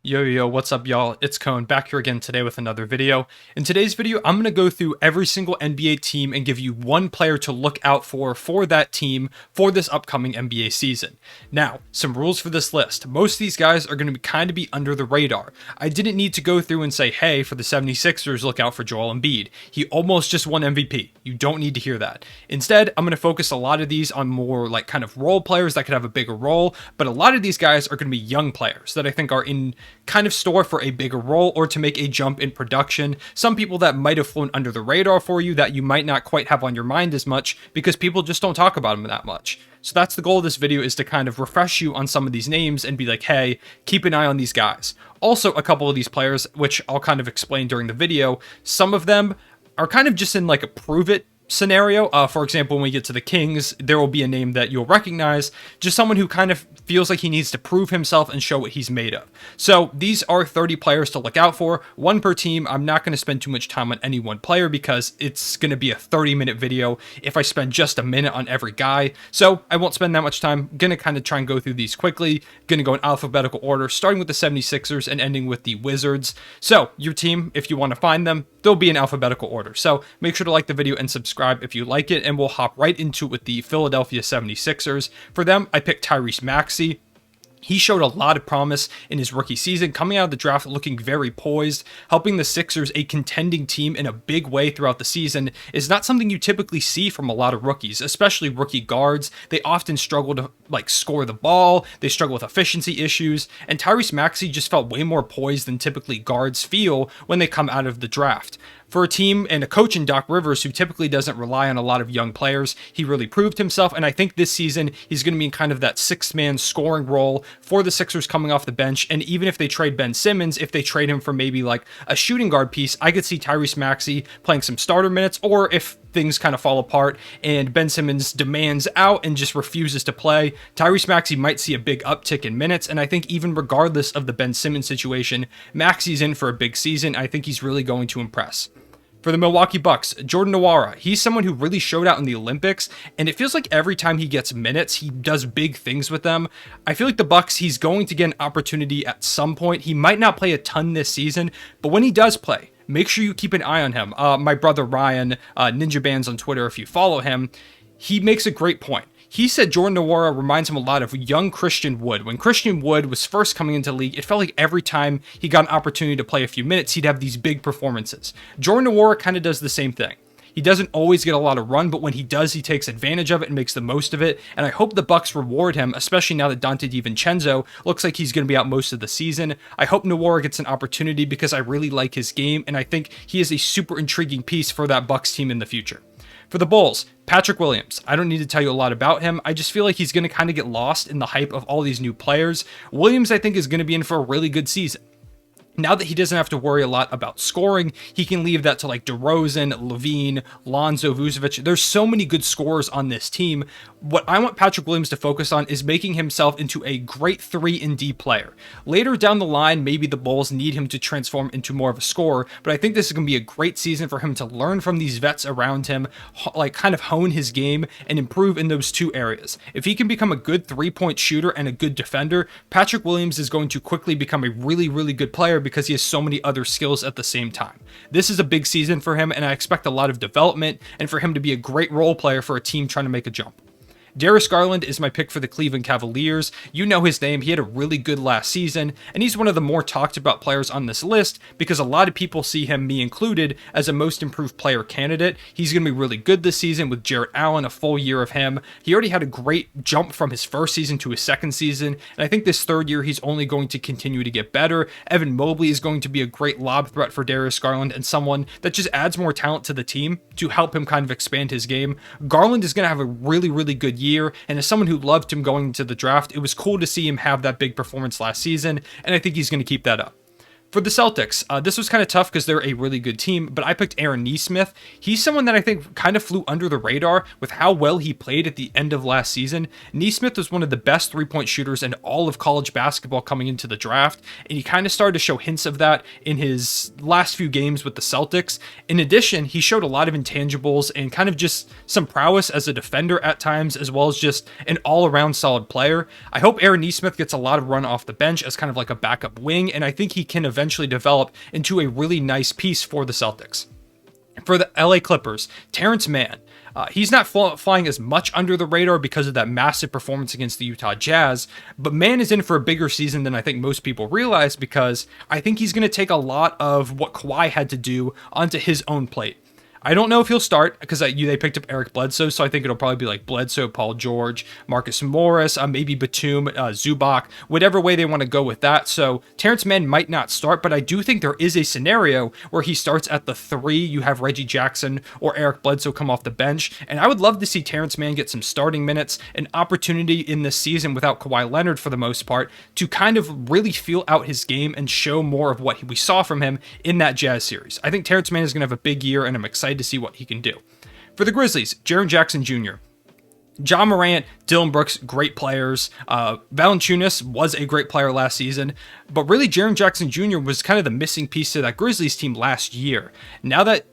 Yo, what's up, y'all? It's Cone back here again today with another video. In today's video, I'm going to go through every single NBA team and give you one player to look out for that team for this upcoming NBA season. Now, some rules for this list. Most of these guys are going to kind of be under the radar. I didn't need to go through and say, hey, for the 76ers, look out for Joel Embiid. He almost just won MVP. You don't need to hear that. Instead, I'm going to focus a lot of these on more like kind of role players that could have a bigger role, but a lot of these guys are going to be young players that I think are in kind of store for a bigger role or to make a jump in production. Some people that might have flown under the radar for you that you might not quite have on your mind as much because people just don't talk about them that much. So that's the goal of this video, is to kind of refresh you on some of these names and be like, hey, keep an eye on these guys. Also, a couple of these players, which I'll kind of explain during the video, some of them are kind of just in like a prove it scenario. For example, when we get to the Kings, there will be a name that you'll recognize, just someone who kind of feels like he needs to prove himself and show what he's made of. So these are 30 players to look out for, one per team. I'm not going to spend too much time on any one player because it's going to be a 30-minute video if I spend just a minute on every guy. So I won't spend that much time. Going to kind of try and go through these quickly. Going to go in alphabetical order, starting with the 76ers and ending with the Wizards. So your team, if you want to find them, they'll be in alphabetical order. So make sure to like the video and subscribe if you like it, and we'll hop right into it with the Philadelphia 76ers. For them, I picked Tyrese Maxey. He showed a lot of promise in his rookie season, coming out of the draft looking very poised. Helping the Sixers, a contending team, in a big way throughout the season is not something you typically see from a lot of rookies, especially rookie guards. They often struggle to score the ball, they struggle with efficiency issues, and Tyrese Maxey just felt way more poised than typically guards feel when they come out of the draft. For a team and a coach in Doc Rivers who typically doesn't rely on a lot of young players, he really proved himself, and I think this season he's going to be in kind of that sixth-man scoring role for the Sixers coming off the bench. And even if they trade Ben Simmons, if they trade him for maybe like a shooting guard piece, I could see Tyrese Maxey playing some starter minutes, or if things kind of fall apart and Ben Simmons demands out and just refuses to play, Tyrese Maxey might see a big uptick in minutes. And I think even regardless of the Ben Simmons situation, Maxey's in for a big season. I think he's really going to impress. For the Milwaukee Bucks, Jordan Nwora, he's someone who really showed out in the Olympics, and it feels like every time he gets minutes, he does big things with them. I feel like the Bucks, he's going to get an opportunity at some point. He might not play a ton this season, but when he does play, make sure you keep an eye on him. My brother Ryan, Ninja Bands on Twitter, if you follow him, he makes a great point. He said Jordan Nwora reminds him a lot of young Christian Wood. When Christian Wood was first coming into the league, it felt like every time he got an opportunity to play a few minutes, he'd have these big performances. Jordan Nwora kind of does the same thing. He doesn't always get a lot of run, but when he does, he takes advantage of it and makes the most of it. And I hope the Bucks reward him, especially now that Dante DiVincenzo looks like he's going to be out most of the season. I hope Nwora gets an opportunity because I really like his game, and I think he is a super intriguing piece for that Bucks team in the future. For the Bulls, Patrick Williams. I don't need to tell you a lot about him. I just feel like he's going to kind of get lost in the hype of all these new players. Williams, I think, is going to be in for a really good season. Now that he doesn't have to worry a lot about scoring, he can leave that to like DeRozan, Levine, Lonzo, Vucevic. There's so many good scorers on this team. What I want Patrick Williams to focus on is making himself into a great 3-and-D player. Later down the line, maybe the Bulls need him to transform into more of a scorer, but I think this is going to be a great season for him to learn from these vets around him, like kind of hone his game and improve in those two areas. If he can become a good 3-point shooter and a good defender, Patrick Williams is going to quickly become a really, really good player because he has so many other skills at the same time. This is a big season for him, and I expect a lot of development and for him to be a great role player for a team trying to make a jump. Darius Garland is my pick for the Cleveland Cavaliers. You know his name. He had a really good last season, and he's one of the more talked about players on this list because a lot of people see him, me included, as a most improved player candidate. He's going to be really good this season with Jarrett Allen, a full year of him. He already had a great jump from his first season to his second season, and I think this third year he's only going to continue to get better. Evan Mobley is going to be a great lob threat for Darius Garland and someone that just adds more talent to the team to help him kind of expand his game. Garland is going to have a really, really good year. And as someone who loved him going into the draft, it was cool to see him have that big performance last season, and I think he's going to keep that up. For the Celtics, this was kind of tough because they're a really good team, but I picked Aaron Nesmith. He's someone that I think kind of flew under the radar with how well he played at the end of last season. Nesmith was one of the best three-point shooters in all of college basketball coming into the draft, and he kind of started to show hints of that in his last few games with the Celtics. In addition, he showed a lot of intangibles and kind of just some prowess as a defender at times, as well as just an all-around solid player. I hope Aaron Nesmith gets a lot of run off the bench as kind of like a backup wing, and I think he can eventually develop into a really nice piece for the Celtics. For the LA Clippers, Terrence Mann. He's not flying as much under the radar because of that massive performance against the Utah Jazz, but Mann is in for a bigger season than I think most people realize, because I think he's going to take a lot of what Kawhi had to do onto his own plate. I don't know if he'll start because they picked up Eric Bledsoe, so I think it'll probably be like Bledsoe, Paul George, Marcus Morris, maybe Batum, Zubac, whatever way they want to go with that. So Terrence Mann might not start, but I do think there is a scenario where he starts at the 3. You have Reggie Jackson or Eric Bledsoe come off the bench, and I would love to see Terrence Mann get some starting minutes, an opportunity in this season without Kawhi Leonard for the most part, to kind of really feel out his game and show more of what we saw from him in that Jazz series. I think Terrence Mann is going to have a big year, and I'm excited to see what he can do. For the Grizzlies, Jaren Jackson Jr. John Morant, Dillon Brooks, great players. Valanciunas was a great player last season, but really Jaren Jackson Jr. was kind of the missing piece to that Grizzlies team last year. Now that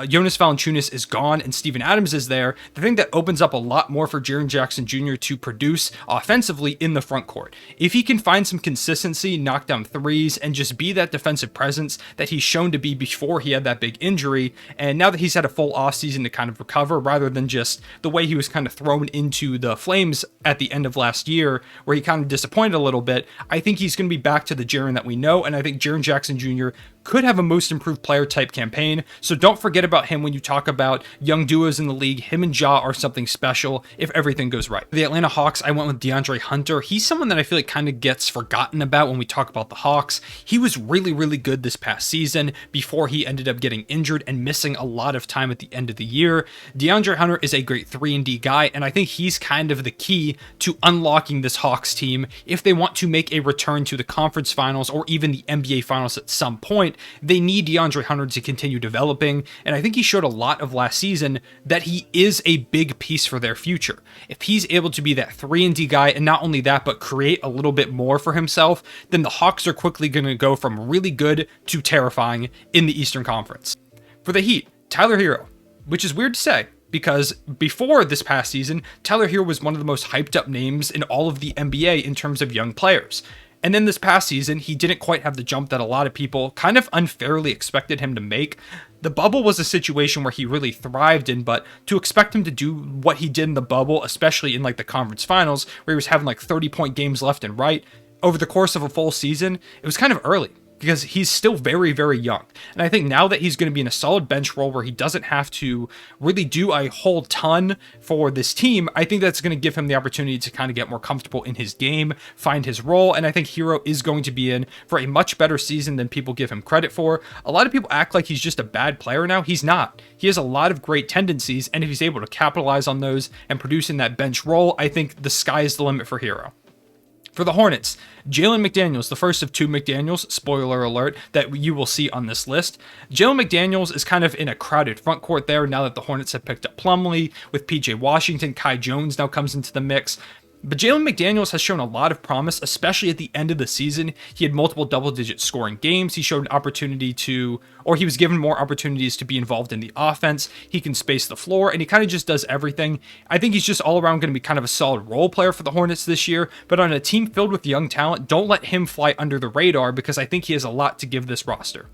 Jonas Valanciunas is gone and Steven Adams is there, the thing that opens up a lot more for Jaren Jackson Jr. to produce offensively in the front court. If he can find some consistency, knock down threes, and just be that defensive presence that he's shown to be before he had that big injury, and now that he's had a full offseason to kind of recover, rather than just the way he was kind of thrown into the flames at the end of last year, where he kind of disappointed a little bit, I think he's going to be back to the Jaren that we know, and I think Jaren Jackson Jr. could have a most improved player type campaign, so don't forget about him when you talk about young duos in the league. Him and Ja are something special if everything goes right. For the Atlanta Hawks, I went with DeAndre Hunter. He's someone that I feel like kind of gets forgotten about when we talk about the Hawks. He was really, really good this past season before he ended up getting injured and missing a lot of time at the end of the year. DeAndre Hunter is a great 3-and-D guy, and I think he's kind of the key to unlocking this Hawks team if they want to make a return to the conference finals or even the NBA finals at some point. They need DeAndre Hunter to continue developing, and I think he showed a lot of last season that he is a big piece for their future. If he's able to be that 3-and-D guy, and not only that, but create a little bit more for himself, then the Hawks are quickly going to go from really good to terrifying in the Eastern Conference. For the Heat, Tyler Hero, which is weird to say, because before this past season, Tyler Hero was one of the most hyped up names in all of the NBA in terms of young players. And then this past season, he didn't quite have the jump that a lot of people kind of unfairly expected him to make. The bubble was a situation where he really thrived in, but to expect him to do what he did in the bubble, especially in like the conference finals, where he was having like 30-point games left and right, over the course of a full season, it was kind of early, because he's still very, very young. And I think now that he's going to be in a solid bench role where he doesn't have to really do a whole ton for this team, I think that's going to give him the opportunity to kind of get more comfortable in his game, find his role, and I think Hero is going to be in for a much better season than people give him credit for. A lot of people act like he's just a bad player now. He's not. He has a lot of great tendencies, and if he's able to capitalize on those and produce in that bench role, I think the sky is the limit for Hero. For the Hornets, Jalen McDaniels, the first of 2 McDaniels, spoiler alert, that you will see on this list. Jalen McDaniels is kind of in a crowded front court there now that the Hornets have picked up Plumlee, with PJ Washington. Kai Jones now comes into the mix. But Jalen McDaniels has shown a lot of promise, especially at the end of the season. He had multiple double-digit scoring games. He showed an opportunity to, or he was given more opportunities to be involved in the offense. He can space the floor, and he kind of just does everything. I think he's just all around going to be kind of a solid role player for the Hornets this year, but on a team filled with young talent, don't let him fly under the radar, because I think he has a lot to give this roster.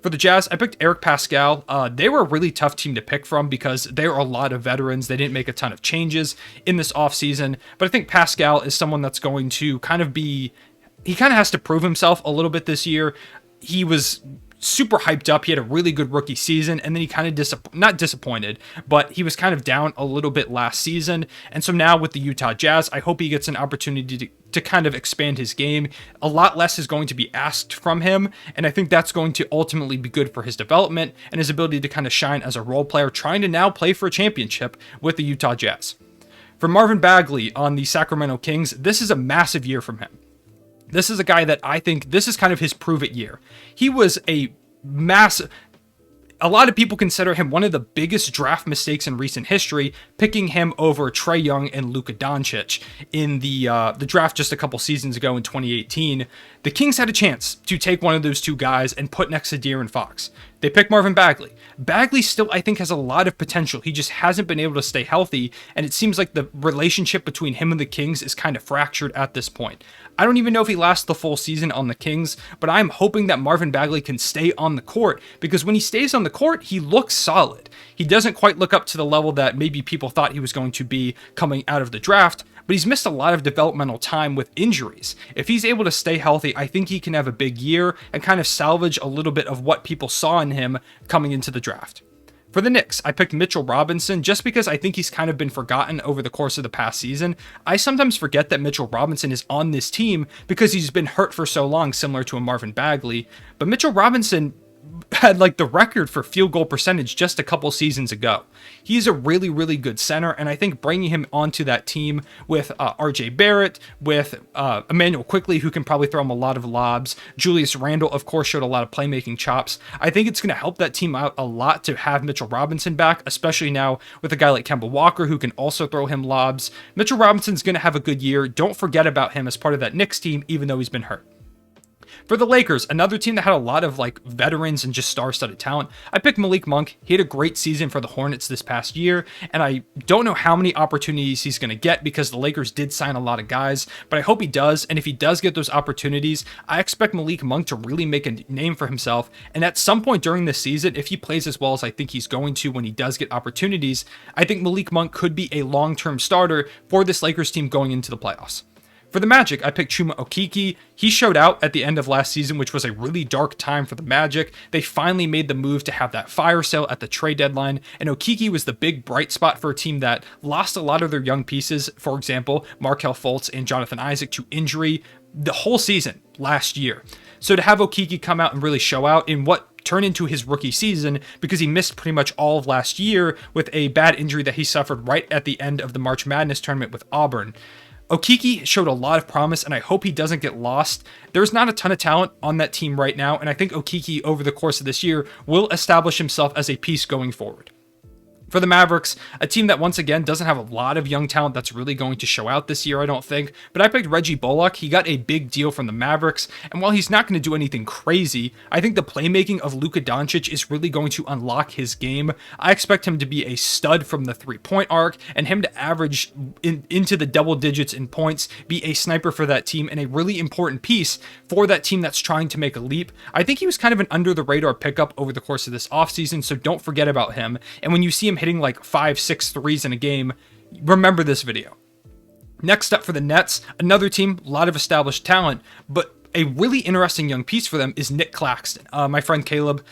For the Jazz, I picked Eric Pascal. They were a really tough team to pick from because there are a lot of veterans. They didn't make a ton of changes in this offseason, but I think Pascal is someone that's going to kind of be, he kind of has to prove himself a little bit this year. He was super hyped up. He had a really good rookie season, and then he kind of not disappointed, but he was kind of down a little bit last season. And so now with the Utah Jazz, I hope he gets an opportunity to kind of expand his game. A lot less is going to be asked from him, and I think that's going to ultimately be good for his development and his ability to kind of shine as a role player, trying to now play for a championship with the Utah Jazz. For Marvin Bagley on the Sacramento Kings, this is a massive year from him. This is a guy that I think this is kind of his prove it year. He was a massive. A lot of people consider him one of the biggest draft mistakes in recent history, picking him over Trae Young and Luka Doncic in the draft just a couple seasons ago in 2018. The Kings had a chance to take one of those two guys and put next to De'Aaron Fox. They picked Marvin Bagley. Bagley still, I think, has a lot of potential. He just hasn't been able to stay healthy, and it seems like the relationship between him and the Kings is kind of fractured at this point. I don't even know if he lasts the full season on the Kings, but I'm hoping that Marvin Bagley can stay on the court, because when he stays on the court, he looks solid. He doesn't quite look up to the level that maybe people thought he was going to be coming out of the draft, but he's missed a lot of developmental time with injuries. If he's able to stay healthy, I think he can have a big year and kind of salvage a little bit of what people saw in him coming into the draft. For the Knicks, I picked Mitchell Robinson just because I think he's kind of been forgotten over the course of the past season. I sometimes forget that Mitchell Robinson is on this team because he's been hurt for so long, similar to a Marvin Bagley. But Mitchell Robinson had like the record for field goal percentage just a couple seasons ago. He's a really, really good center, and I think bringing him onto that team with RJ Barrett, with Emmanuel Quickley, who can probably throw him a lot of lobs, Julius Randle, of course, showed a lot of playmaking chops. I think it's going to help that team out a lot to have Mitchell Robinson back, especially now with a guy like Kemba Walker, who can also throw him lobs. Mitchell Robinson's going to have a good year. Don't forget about him as part of that Knicks team, even though he's been hurt. For the Lakers, another team that had a lot of like veterans and just star-studded talent, I picked Malik Monk. He had a great season for the Hornets this past year, and I don't know how many opportunities he's going to get because the Lakers did sign a lot of guys, but I hope he does, and if he does get those opportunities, I expect Malik Monk to really make a name for himself, and at some point during this season, if he plays as well as I think he's going to when he does get opportunities, I think Malik Monk could be a long-term starter for this Lakers team going into the playoffs. For the Magic, I picked Chuma Okeke. He showed out at the end of last season, which was a really dark time for the Magic. They finally made the move to have that fire sale at the trade deadline, and Okeke was the big bright spot for a team that lost a lot of their young pieces, for example, Markelle Fultz and Jonathan Isaac, to injury the whole season last year. So to have Okeke come out and really show out in what turned into his rookie season, because he missed pretty much all of last year with a bad injury that he suffered right at the end of the March Madness tournament with Auburn. Okeke showed a lot of promise, and I hope he doesn't get lost. There's not a ton of talent on that team right now, and I think Okeke, over the course of this year, will establish himself as a piece going forward. For the Mavericks, a team that once again doesn't have a lot of young talent that's really going to show out this year, I don't think, but I picked Reggie Bullock. He got a big deal from the Mavericks, and while he's not going to do anything crazy, I think the playmaking of Luka Doncic is really going to unlock his game. I expect him to be a stud from the three-point arc, and him to average into the double digits in points, be a sniper for that team, and a really important piece for that team that's trying to make a leap. I think he was kind of an under-the-radar pickup over the course of this offseason, so don't forget about him, and when you see him hitting like 5-6 threes in a game, remember this video. Next up for the Nets, another team, a lot of established talent, but a really interesting young piece for them is Nick Claxton. My friend Caleb,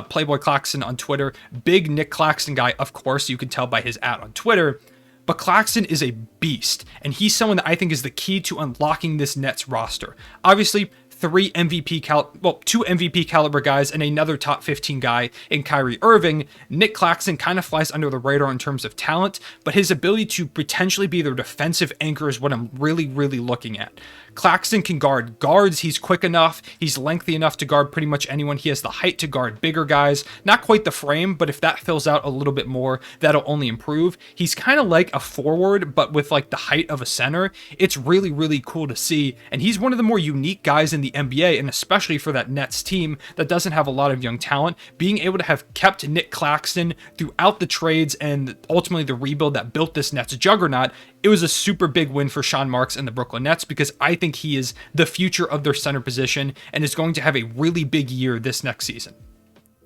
Playboy Claxton on Twitter, big Nick Claxton guy, of course, you can tell by his @ on Twitter, but Claxton is a beast, and he's someone that I think is the key to unlocking this Nets roster. Obviously, two MVP caliber guys and another top 15 guy in Kyrie Irving. Nick Claxton kind of flies under the radar in terms of talent, but his ability to potentially be their defensive anchor is what I'm really, really looking at. Claxton can guard guards. He's quick enough. He's lengthy enough to guard pretty much anyone. He has the height to guard bigger guys. Not quite the frame, but if that fills out a little bit more, that'll only improve. He's kind of like a forward, but with like the height of a center. It's really, really cool to see. And he's one of the more unique guys in the NBA, and especially for that Nets team that doesn't have a lot of young talent, being able to have kept Nick Claxton throughout the trades and ultimately the rebuild that built this Nets juggernaut, it was a super big win for Sean Marks and the Brooklyn Nets, because I think he is the future of their center position and is going to have a really big year this next season.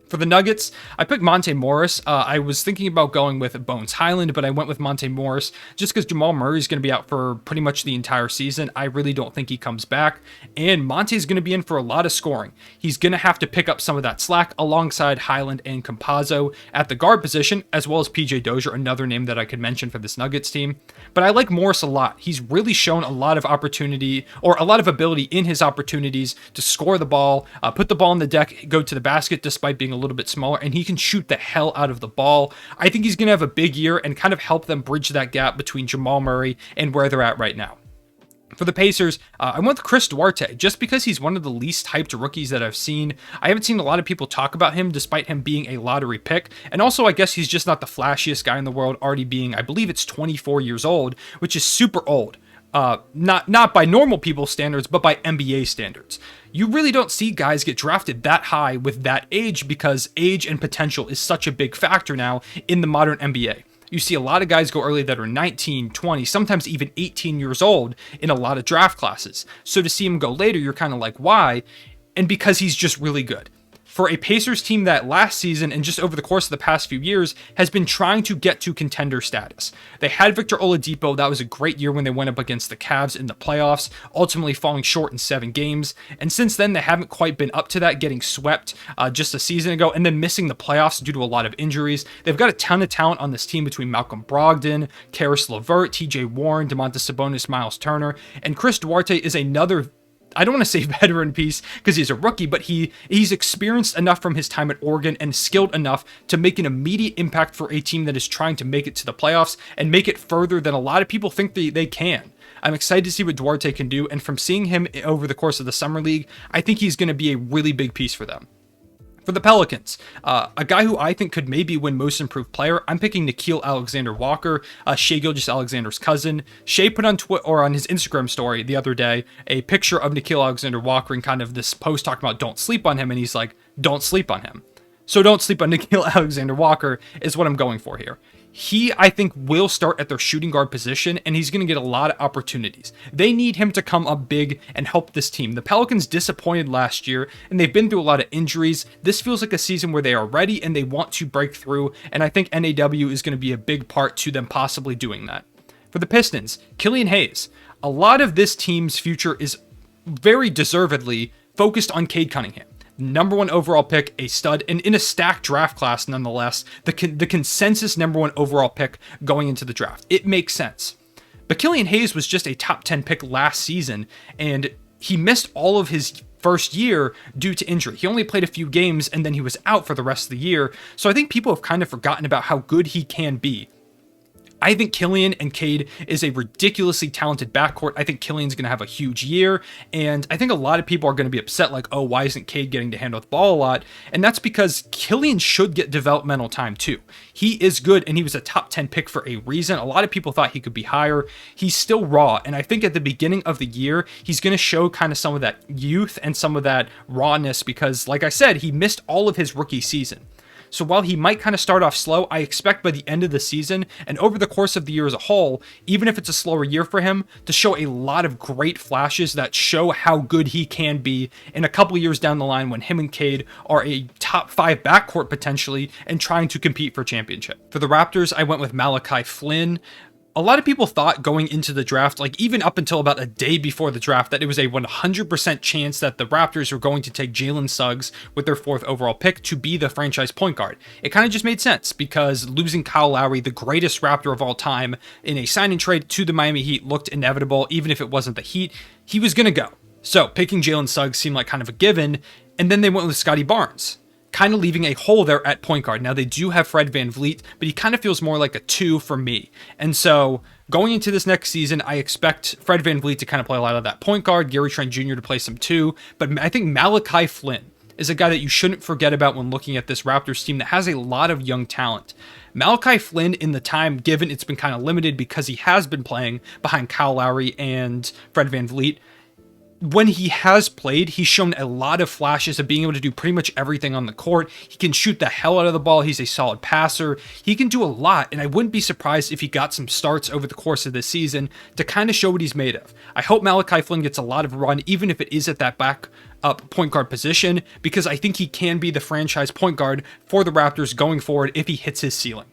For the Nuggets, I picked Monte Morris. I was thinking about going with Bones Highland, but I went with Monte Morris just because Jamal Murray is going to be out for pretty much the entire season. I really don't think he comes back, and Monte's going to be in for a lot of scoring. He's going to have to pick up some of that slack alongside Highland and Campazzo at the guard position, as well as PJ Dozier, another name that I could mention for this Nuggets team. But I like Morris a lot. He's really shown a lot of opportunity, or a lot of ability in his opportunities to score the ball, put the ball on the deck, go to the basket despite being a little bit smaller, and he can shoot the hell out of the ball. I think he's going to have a big year and kind of help them bridge that gap between Jamal Murray and where they're at right now. For the Pacers, I went with Chris Duarte, just because he's one of the least hyped rookies that I've seen. I haven't seen a lot of people talk about him, despite him being a lottery pick. And also, I guess he's just not the flashiest guy in the world, already being, I believe it's 24 years old, which is super old. Not by normal people's standards, but by NBA standards. You really don't see guys get drafted that high with that age, because age and potential is such a big factor now in the modern NBA. You see a lot of guys go early that are 19, 20, sometimes even 18 years old in a lot of draft classes. So to see him go later, you're kind of like, why? And because he's just really good. For a Pacers team that last season and just over the course of the past few years has been trying to get to contender status. They had Victor Oladipo. That was a great year when they went up against the Cavs in the playoffs, ultimately falling short in 7 games. And since then, they haven't quite been up to that, getting swept just a season ago and then missing the playoffs due to a lot of injuries. They've got a ton of talent on this team between Malcolm Brogdon, Karis LeVert, TJ Warren, Domantas Sabonis, Miles Turner, and Chris Duarte is another, I don't want to say veteran piece because he's a rookie, but he's experienced enough from his time at Oregon and skilled enough to make an immediate impact for a team that is trying to make it to the playoffs and make it further than a lot of people think they can. I'm excited to see what Duarte can do, and from seeing him over the course of the Summer League, I think he's going to be a really big piece for them. For the Pelicans, a guy who I think could maybe win Most Improved Player, I'm picking Nickeil Alexander-Walker, Shai Gilgeous-Alexander's cousin. Shai put on on his Instagram story the other day a picture of Nickeil Alexander-Walker and kind of this post talking about don't sleep on him, and he's like, don't sleep on him. So don't sleep on Nickeil Alexander-Walker is what I'm going for here. He, I think, will start at their shooting guard position, and he's going to get a lot of opportunities. They need him to come up big and help this team. The Pelicans disappointed last year, and they've been through a lot of injuries. This feels like a season where they are ready and they want to break through, and I think NAW is going to be a big part to them possibly doing that. For the Pistons, Killian Hayes. A lot of this team's future is very deservedly focused on Cade Cunningham. #1 overall pick, a stud, and in a stacked draft class nonetheless, the consensus #1 overall pick going into the draft. It makes sense. But Killian Hayes was just a top 10 pick last season, and he missed all of his first year due to injury. He only played a few games, and then he was out for the rest of the year, so I think people have kind of forgotten about how good he can be. I think Killian and Cade is a ridiculously talented backcourt. I think Killian's going to have a huge year, and I think a lot of people are going to be upset like, oh, why isn't Cade getting to handle the ball a lot? And that's because Killian should get developmental time too. He is good, and he was a top 10 pick for a reason. A lot of people thought he could be higher. He's still raw, and I think at the beginning of the year, he's going to show kind of some of that youth and some of that rawness because, like I said, he missed all of his rookie season. So while he might kind of start off slow, I expect by the end of the season and over the course of the year as a whole, even if it's a slower year for him, to show a lot of great flashes that show how good he can be in a couple years down the line when him and Cade are a top 5 backcourt potentially and trying to compete for championship. For the Raptors, I went with Malachi Flynn. A lot of people thought going into the draft, like even up until about a day before the draft, that it was a 100% chance that the Raptors were going to take Jalen Suggs with their 4th overall pick to be the franchise point guard. It kind of just made sense because losing Kyle Lowry, the greatest Raptor of all time, in a sign and trade to the Miami Heat looked inevitable. Even if it wasn't the Heat, he was going to go. So picking Jalen Suggs seemed like kind of a given, and then they went with Scotty Barnes, kind of leaving a hole there at point guard. Now, they do have Fred VanVleet, but he kind of feels more like a 2 for me. And so going into this next season, I expect Fred VanVleet to kind of play a lot of that point guard, Gary Trent Jr. to play some 2, but I think Malachi Flynn is a guy that you shouldn't forget about when looking at this Raptors team that has a lot of young talent. Malachi Flynn, in the time given, it's been kind of limited because he has been playing behind Kyle Lowry and Fred VanVleet. When he has played, he's shown a lot of flashes of being able to do pretty much everything on the court. He can shoot the hell out of the ball. He's a solid passer. He can do a lot, and I wouldn't be surprised if he got some starts over the course of this season to kind of show what he's made of. I hope Malachi Flynn gets a lot of run, even if it is at that back up point guard position, because I think he can be the franchise point guard for the Raptors going forward if he hits his ceiling.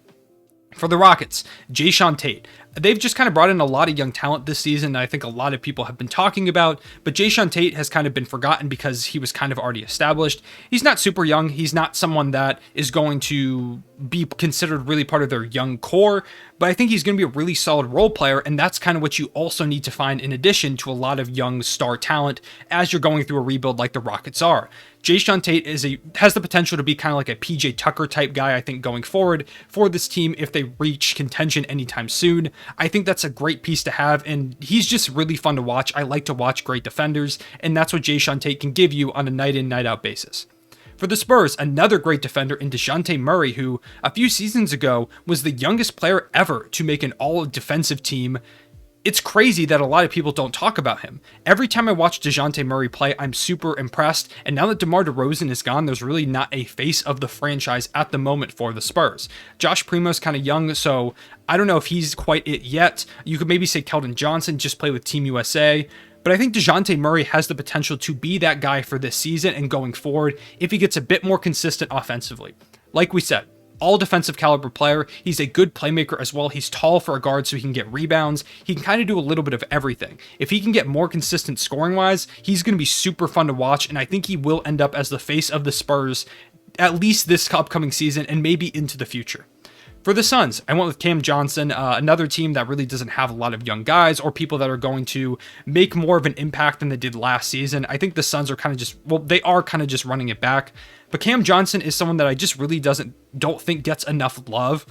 For the Rockets, Jae'Sean Tate. They've just kind of brought in a lot of young talent this season that I think a lot of people have been talking about, but Jae'Sean Tate has kind of been forgotten because he was kind of already established. He's not super young. He's not someone that is going to be considered really part of their young core, but I think he's going to be a really solid role player, and that's kind of what you also need to find in addition to a lot of young star talent as you're going through a rebuild like the Rockets are. Jae'Sean Tate has the potential to be kind of like a PJ Tucker type guy, I think, going forward for this team if they reach contention anytime soon. I think that's a great piece to have, and he's just really fun to watch. I like to watch great defenders, and that's what Jae'Sean Tate can give you on a night in, night out basis. For the Spurs, another great defender in DeJounte Murray, who a few seasons ago was the youngest player ever to make an all-defensive team. It's crazy that a lot of people don't talk about him. Every time I watch DeJounte Murray play, I'm super impressed, and now that DeMar DeRozan is gone, there's really not a face of the franchise at the moment for the Spurs. Josh Primo's kind of young, so I don't know if he's quite it yet. You could maybe say Keldon Johnson just played with Team USA, but I think DeJounte Murray has the potential to be that guy for this season and going forward if he gets a bit more consistent offensively. Like we said, all defensive caliber player. He's a good playmaker as well. He's tall for a guard, so he can get rebounds. He can kind of do a little bit of everything. If he can get more consistent scoring wise, he's going to be super fun to watch, and I think he will end up as the face of the Spurs at least this upcoming season and maybe into the future. For the Suns, I went with Cam Johnson, another team that really doesn't have a lot of young guys or people that are going to make more of an impact than they did last season. I think the Suns are kind of just, well, they are kind of just running it back. But Cam Johnson is someone that I just really don't think gets enough love.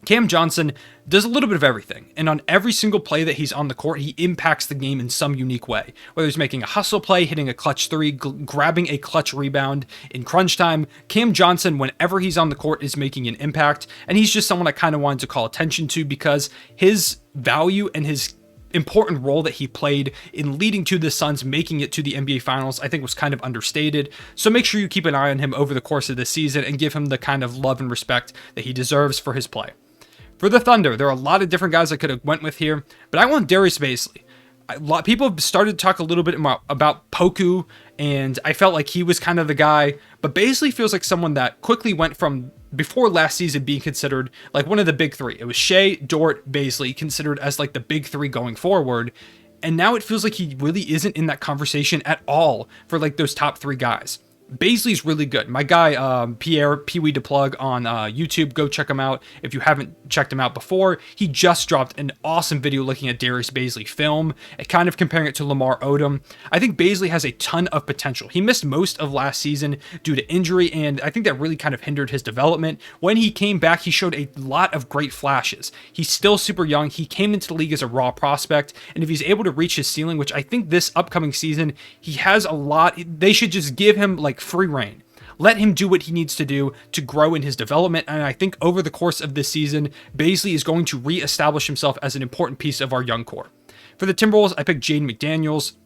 Cam Johnson does a little bit of everything, and on every single play that he's on the court, he impacts the game in some unique way. Whether he's making a hustle play, hitting a clutch three, grabbing a clutch rebound in crunch time, Cam Johnson, whenever he's on the court, is making an impact, and he's just someone I kind of wanted to call attention to because his value and his important role that he played in leading to the Suns making it to the NBA Finals, I think was kind of understated. So make sure you keep an eye on him over the course of this season and give him the kind of love and respect that he deserves for his play. For the Thunder, there are a lot of different guys I could have went with here, but I want Darius Bazley. A lot of people have started to talk a little bit about Poku, and I felt like he was kind of the guy, but Bazley feels like someone that quickly went from, before last season, being considered like one of the big three. It was Shea, Dort, Bazley, considered as like the big three going forward, and now it feels like he really isn't in that conversation at all for like those top three guys. Bazley's really good. My guy, Pierre Pee-wee DePlug on YouTube, go check him out if you haven't checked him out before. He just dropped an awesome video looking at Darius Bazley film and kind of comparing it to Lamar Odom. I think Bazley has a ton of potential. He missed most of last season due to injury, and I think that really kind of hindered his development. When he came back, he showed a lot of great flashes. He's still super young. He came into the league as a raw prospect, and if he's able to reach his ceiling, which I think this upcoming season, he has a lot, they should just give him like free reign. Let him do what he needs to do to grow in his development, and I think over the course of this season, Bazley is going to reestablish himself as an important piece of our young core. For the Timberwolves, I picked Jaden McDaniels.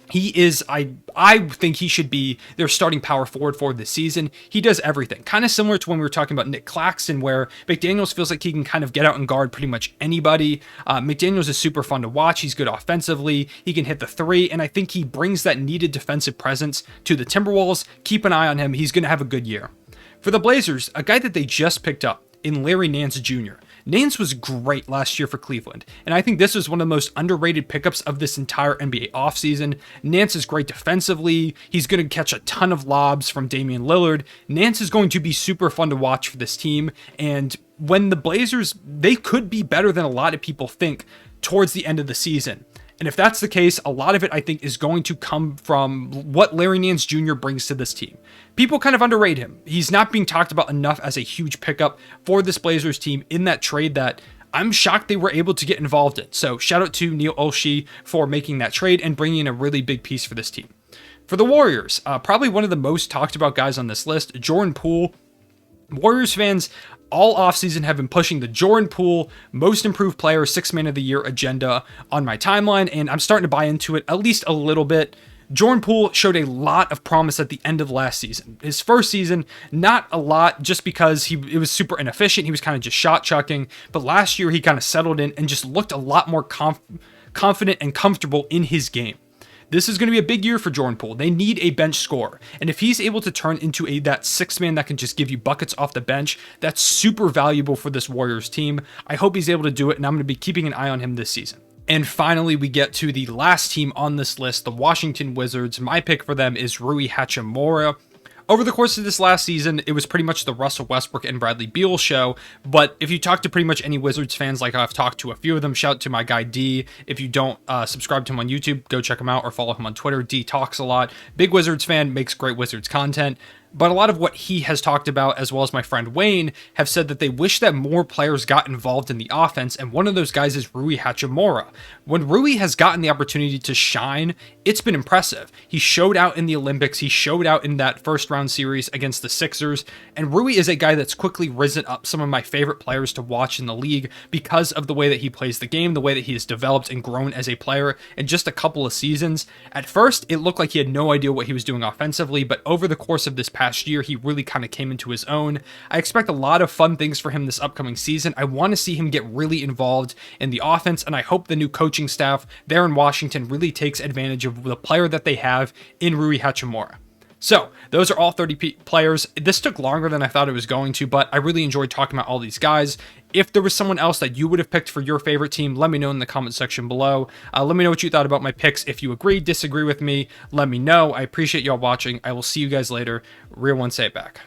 He is, I think he should be their starting power forward for this season. He does everything. Kind of similar to when we were talking about Nick Claxton, where McDaniels feels like he can kind of get out and guard pretty much anybody. McDaniels is super fun to watch. He's good offensively. He can hit the three, and I think he brings that needed defensive presence to the Timberwolves. Keep an eye on him. He's going to have a good year. For the Blazers, a guy that they just picked up in Larry Nance Jr. Nance was great last year for Cleveland, and I think this was one of the most underrated pickups of this entire NBA offseason. Nance is great defensively. He's going to catch a ton of lobs from Damian Lillard. Nance is going to be super fun to watch for this team, and when the Blazers, they could be better than a lot of people think towards the end of the season. And if that's the case, a lot of it, I think, is going to come from what Larry Nance Jr. brings to this team. People kind of underrate him. He's not being talked about enough as a huge pickup for this Blazers team in that trade that I'm shocked they were able to get involved in. So shout out to Neil Olshey for making that trade and bringing in a really big piece for this team. For the Warriors, probably one of the most talked about guys on this list, Jordan Poole. Warriors fans all offseason have been pushing the Jordan Poole most improved player, sixth man of the year agenda on my timeline, and I'm starting to buy into it at least a little bit. Jordan Poole showed a lot of promise at the end of last season. His first season, not a lot just because it was super inefficient. He was kind of just shot chucking, but last year he kind of settled in and just looked a lot more confident and comfortable in his game. This is going to be a big year for Jordan Poole. They need a bench scorer. And if he's able to turn into that sixth man that can just give you buckets off the bench, that's super valuable for this Warriors team. I hope he's able to do it, and I'm going to be keeping an eye on him this season. And finally, we get to the last team on this list, the Washington Wizards. My pick for them is Rui Hachimura. Over the course of this last season, it was pretty much the Russell Westbrook and Bradley Beal show, but if you talk to pretty much any Wizards fans, like I've talked to a few of them, shout out to my guy D. If you don't subscribe to him on YouTube, go check him out or follow him on Twitter. D talks a lot. Big Wizards fan, makes great Wizards content. But a lot of what he has talked about, as well as my friend Wayne, have said that they wish that more players got involved in the offense, and one of those guys is Rui Hachimura. When Rui has gotten the opportunity to shine, it's been impressive. He showed out in the Olympics, he showed out in that first round series against the Sixers, and Rui is a guy that's quickly risen up some of my favorite players to watch in the league because of the way that he plays the game, the way that he has developed and grown as a player in just a couple of seasons. At first, it looked like he had no idea what he was doing offensively, but over the course of this past year, he really kind of came into his own. I expect a lot of fun things for him this upcoming season. I want to see him get really involved in the offense, and I hope the new coaching staff there in Washington really takes advantage of the player that they have in Rui Hachimura. So, those are all 30 players. This took longer than I thought it was going to, but I really enjoyed talking about all these guys. If there was someone else that you would have picked for your favorite team, let me know in the comment section below. Let me know what you thought about my picks. If you agree, disagree with me, let me know. I appreciate y'all watching. I will see you guys later. Real One, say it back.